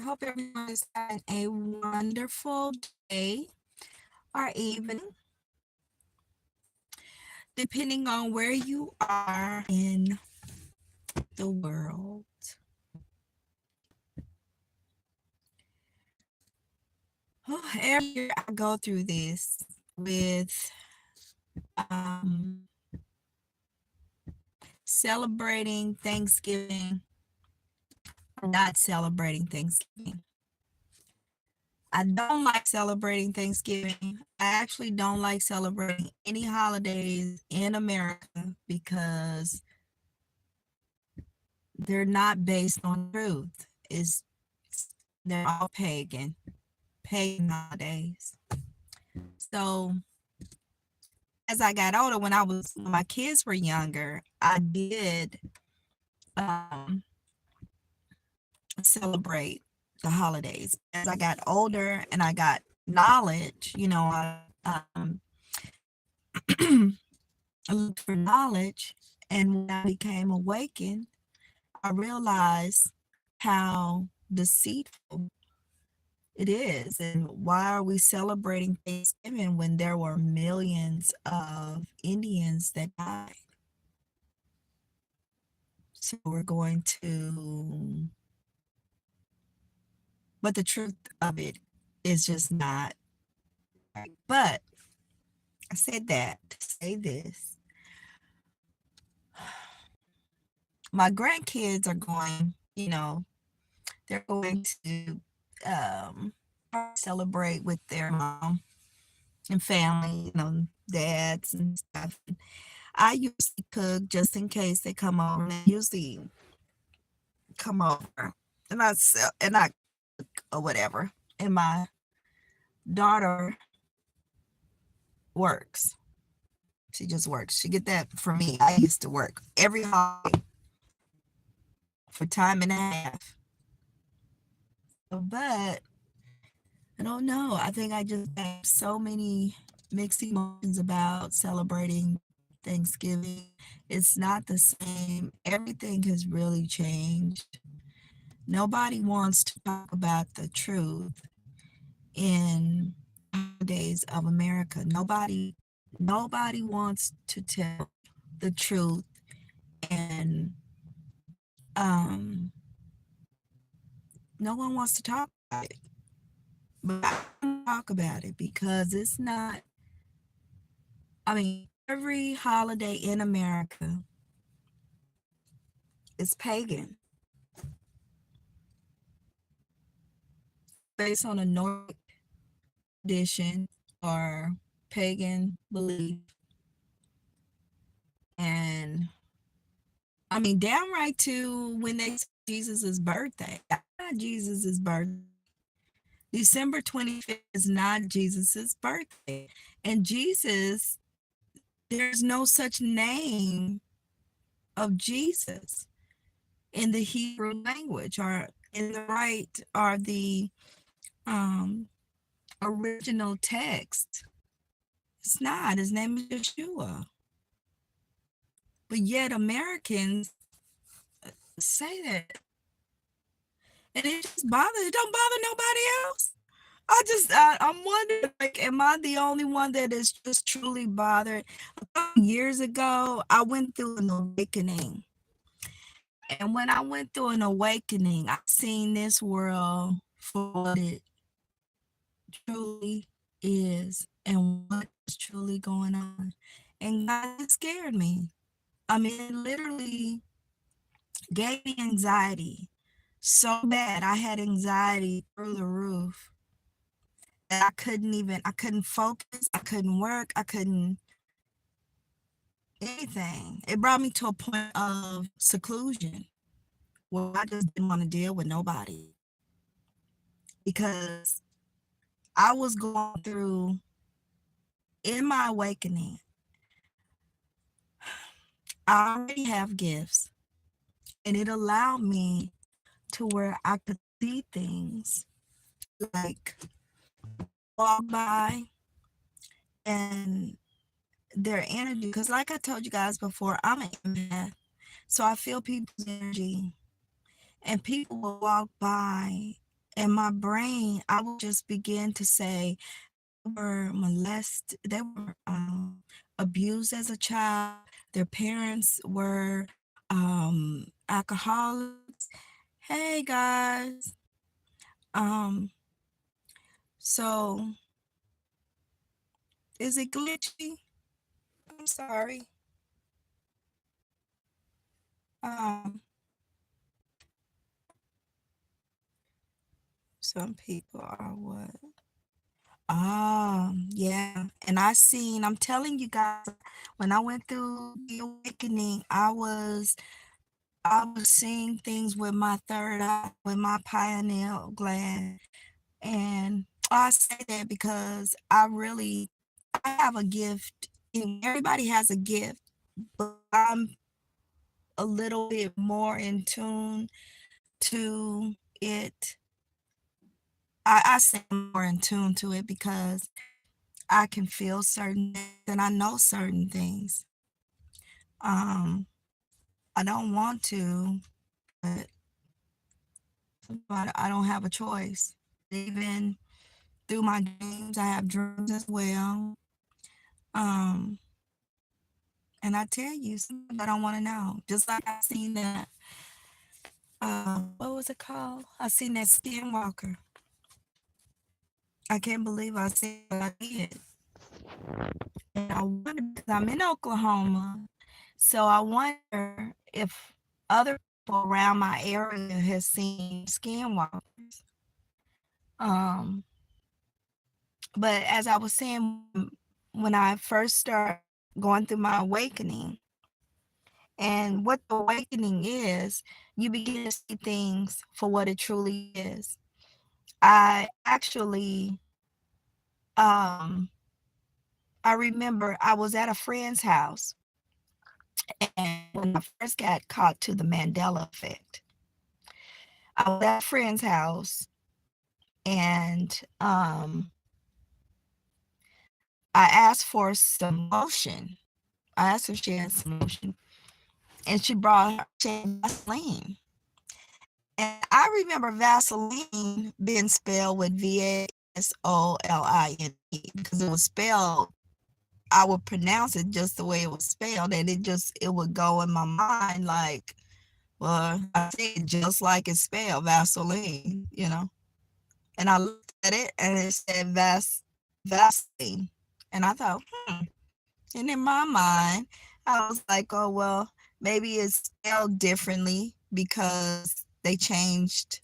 hope everyone is having a wonderful day or evening, depending on where you are in the world. Oh, every year I go through this with um, celebrating Thanksgiving or not celebrating Thanksgiving. I don't like celebrating Thanksgiving. I actually don't like celebrating any holidays in America because they're not based on truth. They're all pagan holidays. So as I got older, when my kids were younger, I did um, celebrate the holidays. As I got older and I got knowledge, um, I looked for knowledge, and when I became awakened, I realized how deceitful it is. And why are we celebrating Thanksgiving when there were millions of Indians that died? So we're going to, but the truth of it is just not right. But I said that to say this. My grandkids are going, they're going to celebrate with their mom and family, dads and stuff. I usually cook just in case they come over. And they usually come over, and I cook or whatever. And my daughter works. She just works. She get that from me. I used to work every holiday for time and a half. But I don't know. I think I just have so many mixed emotions about celebrating Thanksgiving. It's not the same. Everything has really changed. Nobody wants to talk about the truth in days of America. Nobody wants to tell the truth, and um no one wants to talk about it. But I want to talk about it because it's not, I mean, every holiday in America is pagan, based on a Nordic tradition or pagan belief. And I mean, damn right too, when they say Jesus' birthday, that's not Jesus' birthday. December 25th is not Jesus's birthday. And Jesus, there's no such name of Jesus in the Hebrew language or in the right or the um, original text. It's not. His name is Yeshua. But yet Americans say that. And it don't bother nobody else. I'm wondering, like, am I the only one that is just truly bothered? A couple years ago, I went through an awakening. And when I went through an awakening, I seen this world for what it truly is and what is truly going on. And God, it scared me. I mean, it literally gave me anxiety so bad. I had anxiety through the roof that I couldn't focus, I couldn't work, I couldn't anything. It brought me to a point of seclusion where I just didn't want to deal with nobody because I was going through, in my awakening, I already have gifts, and it allowed me to where I could see things like walk by and their energy. Because, like I told you guys before, I'm an empath, so I feel people's energy, and people will walk by in my brain, I would just begin to say were molested, they were abused as a child. Their parents were alcoholics. Hey guys. Um, so is it glitchy? I'm sorry. Um, some people are what? Yeah. And I'm telling you guys, when I went through the awakening, I was seeing things with my third eye, with my pineal gland. And I say that because I have a gift. And everybody has a gift, but I'm a little bit more in tune to it. I say I'm more in tune to it because I can feel certain things and I know certain things. Um, I don't want to, but I don't have a choice. Even through my dreams, I have dreams as well. Um, and I tell you, sometimes I don't want to know. Just like I seen that, what was it called? I seen that Skinwalker. I can't believe I said what I did. And I wonder because I'm in Oklahoma, so I wonder if other people around my area has seen Skinwalkers. Um, but as I was saying, when I first started going through my awakening, and what the awakening is, you begin to see things for what it truly is. I actually, um, I remember I was at a friend's house, and when I first got caught to the Mandela effect, I was at a friend's house, and I asked for some lotion. I asked if she had some lotion, and she had Vaseline. And I remember Vaseline being spelled with Vasoline because it was spelled. I would pronounce it just the way it was spelled, and it would go in my mind like, well, I say it just like it's spelled, Vaseline. And I looked at it and it said Vaseline. And I thought, and in my mind, I was like, oh, well, maybe it's spelled differently because they changed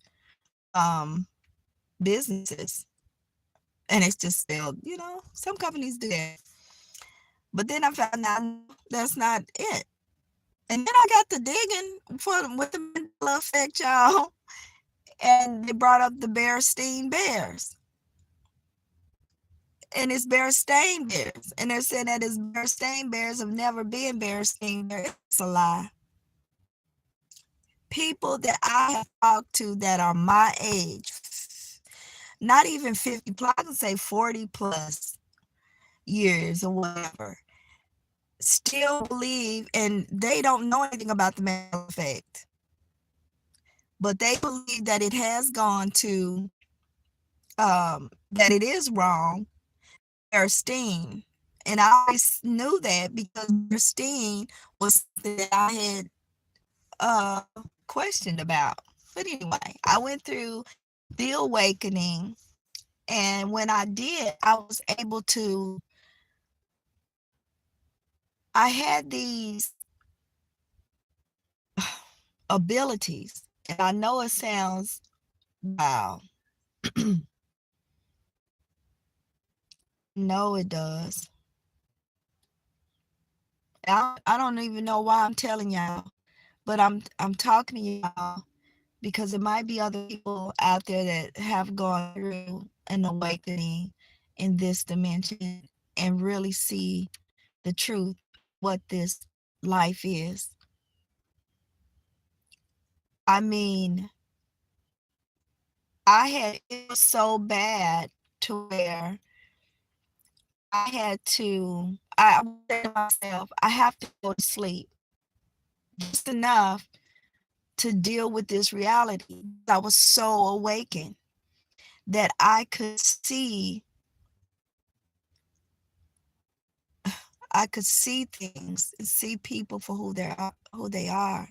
um, businesses and it's just spelled, some companies do that. But then I found out that's not it. And then I got to digging with the Mandela effect, y'all. And they brought up the Bearstein Bears. And it's Bearstein Bears. And they're saying that it's Bearstein Bears have never been Bearstein Bears. It's a lie. People that I have talked to that are my age, not even 50 plus, I can say 40 plus years or whatever, still believe, and they don't know anything about the Mandela effect, but they believe that it has gone to, that it is wrong, Bearstein. And I always knew that because Bearstein was something that I had uh, questioned about. But anyway, I went through the awakening, and when I did, I was able to, I had these abilities. And I know it sounds wow. No, it does. I don't even know why I'm telling y'all, but I'm talking to y'all because there might be other people out there that have gone through an awakening in this dimension and really see the truth, what this life is. I mean, it was so bad to where I said to myself, I have to go to sleep just enough to deal with this reality. I was so awakened. that I could see things and see people for who they are.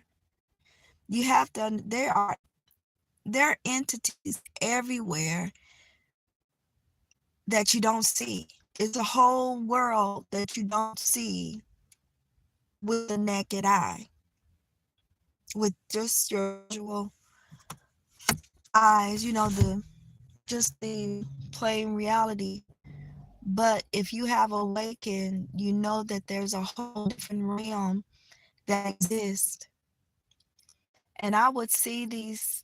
You have to there are entities everywhere that you don't see. It's a whole world that you don't see with the naked eye, with just your visual eyes, the just the plain reality. But if you have awakened, you know that there's a whole different realm that exists. And I would see these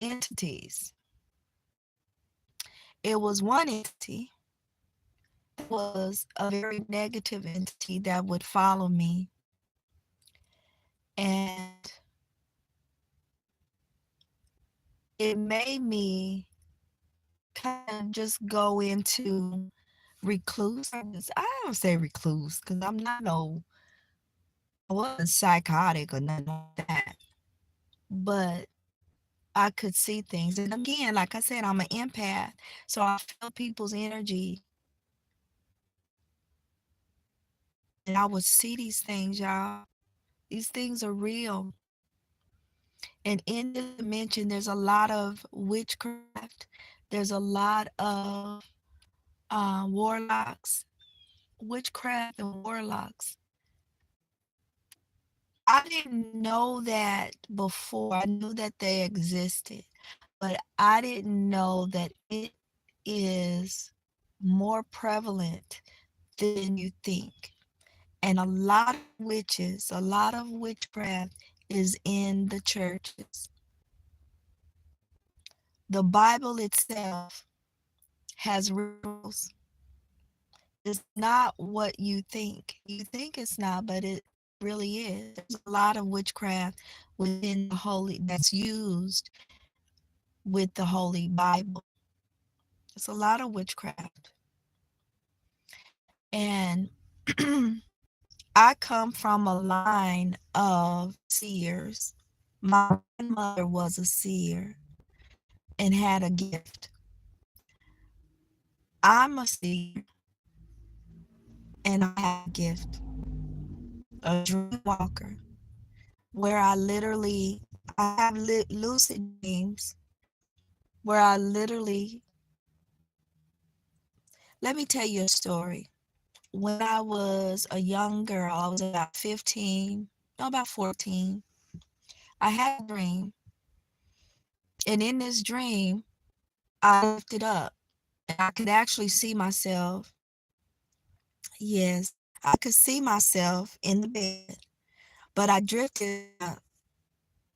entities. It was one entity that was a very negative entity that would follow me. And it made me kind of just go into recluse. I don't say recluse because I wasn't psychotic or nothing like that. But I could see things. And again, like I said, I'm an empath. So I feel people's energy and I would see these things, y'all. These things are real. And in this dimension, there's a lot of witchcraft. There's a lot of warlocks, witchcraft and warlocks. I didn't know that before. I knew that they existed, but I didn't know that it is more prevalent than you think. And a lot of witches, a lot of witchcraft is in the churches. The Bible itself has rituals. It's not what you think. You think it's not, but it really is. There's a lot of witchcraft within the holy that's used with the Holy Bible. It's a lot of witchcraft. And I come from a line of seers. My grandmother was a seer and had a gift. I'm a seer and I have a gift, a dream walker, where I have lucid dreams where I literally, let me tell you a story. When I was a young girl, I was about 15, no, about 14, I had a dream. And in this dream, I lifted up and I could actually see myself. Yes, I could see myself in the bed, but my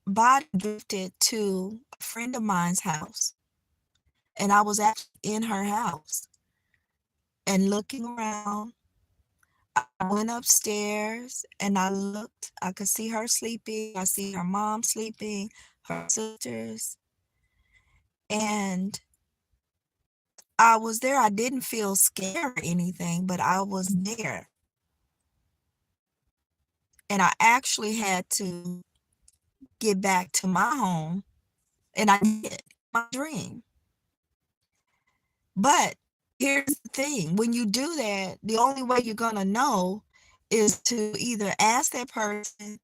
body drifted to a friend of mine's house. And I was actually in her house and looking around. I went upstairs and I looked. I could see her sleeping. I see her mom sleeping, her sisters. And I was there. I didn't feel scared or anything, but I was there. And I actually had to get back to my home. And I did, my dream. But here's the thing, when you do that, the only way you're going to know is to either ask that person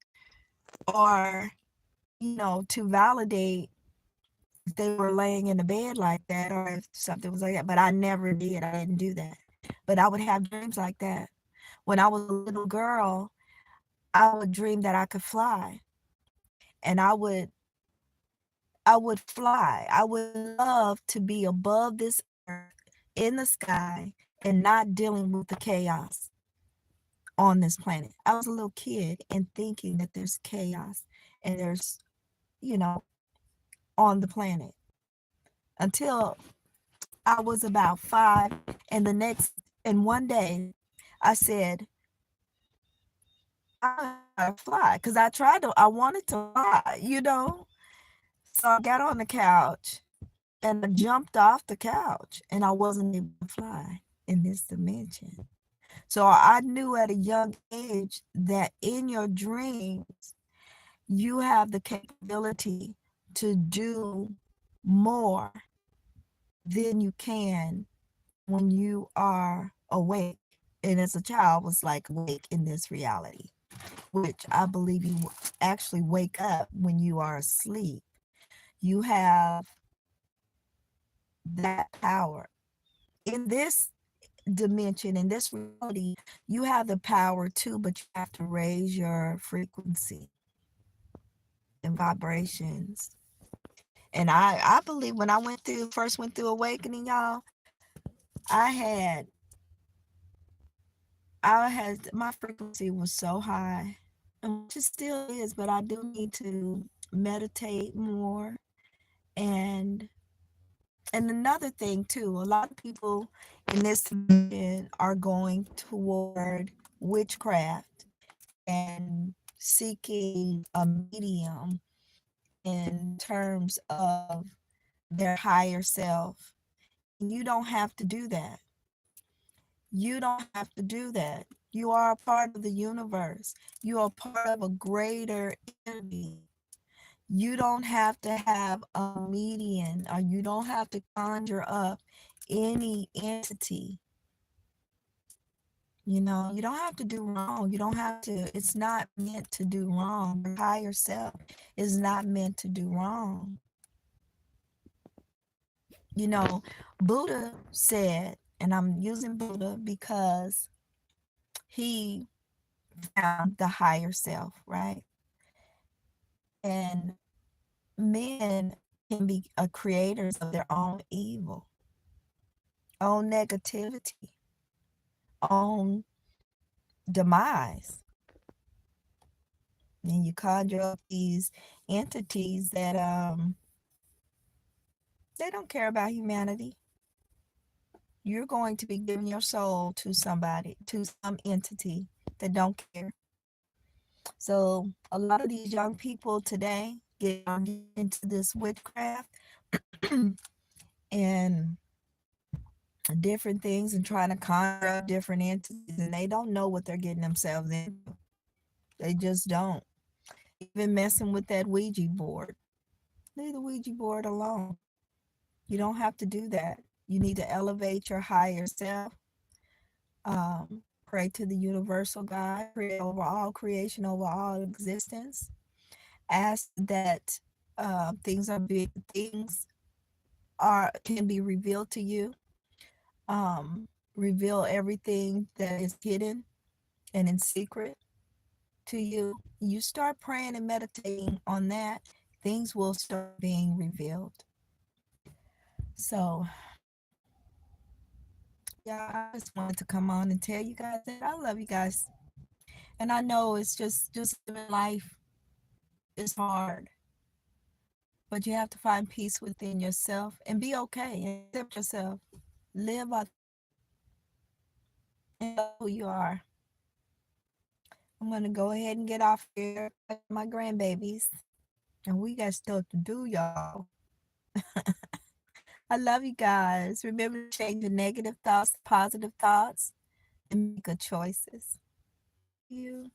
or, to validate if they were laying in the bed like that or if something was like that. But I never did. I didn't do that. But I would have dreams like that. When I was a little girl, I would dream that I could fly and I would fly. I would love to be above this earth in the sky and not dealing with the chaos on this planet. I was a little kid and thinking that there's chaos and there's, you know, on the planet until I was about 5. And one day I said, I fly because I wanted to fly. So I got on the couch and I jumped off the couch and I wasn't able to fly in this dimension. So I knew at a young age that in your dreams, you have the capability to do more than you can when you are awake. And as a child, was like awake in this reality, which I believe you actually wake up when you are asleep. You have that power. In this dimension, in this reality, you have the power too, but you have to raise your frequency and vibrations. And I believe when I first went through awakening, y'all, I had my frequency was so high, and which it still is, but I do need to meditate more. And another thing too, a lot of people in this dimension are going toward witchcraft and seeking a medium in terms of their higher self. You don't have to do that. You don't have to do that. You are a part of the universe. You are part of a greater energy. You don't have to have a median, or you don't have to conjure up any entity. You don't have to do wrong. You don't have to, it's not meant to do wrong. Your higher self is not meant to do wrong. You know, Buddha said, and I'm using Buddha because he found the higher self, right? And men can be creators of their own evil, own negativity, own demise. And you conjure up these entities that they don't care about humanity. You're going to be giving your soul to somebody, to some entity that don't care. So a lot of these young people today get into this witchcraft and different things and trying to conjure up different entities, and they don't know what they're getting themselves into. They just don't. Even messing with that Ouija board. Leave the Ouija board alone. You don't have to do that. You need to elevate your higher self. Pray to the universal God, pray over all creation, over all existence. Ask that things are can be revealed to you. Um, Reveal everything that is hidden and in secret to you. You start praying and meditating on that, things will start being revealed. So, yeah, I just wanted to come on and tell you guys that I love you guys. And I know it's just living life is hard, but you have to find peace within yourself and be okay and accept yourself. Live out and know who you are. I'm gonna go ahead and get off here with my grandbabies. And we got stuff to do, y'all. I love you guys. Remember to change your negative thoughts to positive thoughts and make good choices. Love you.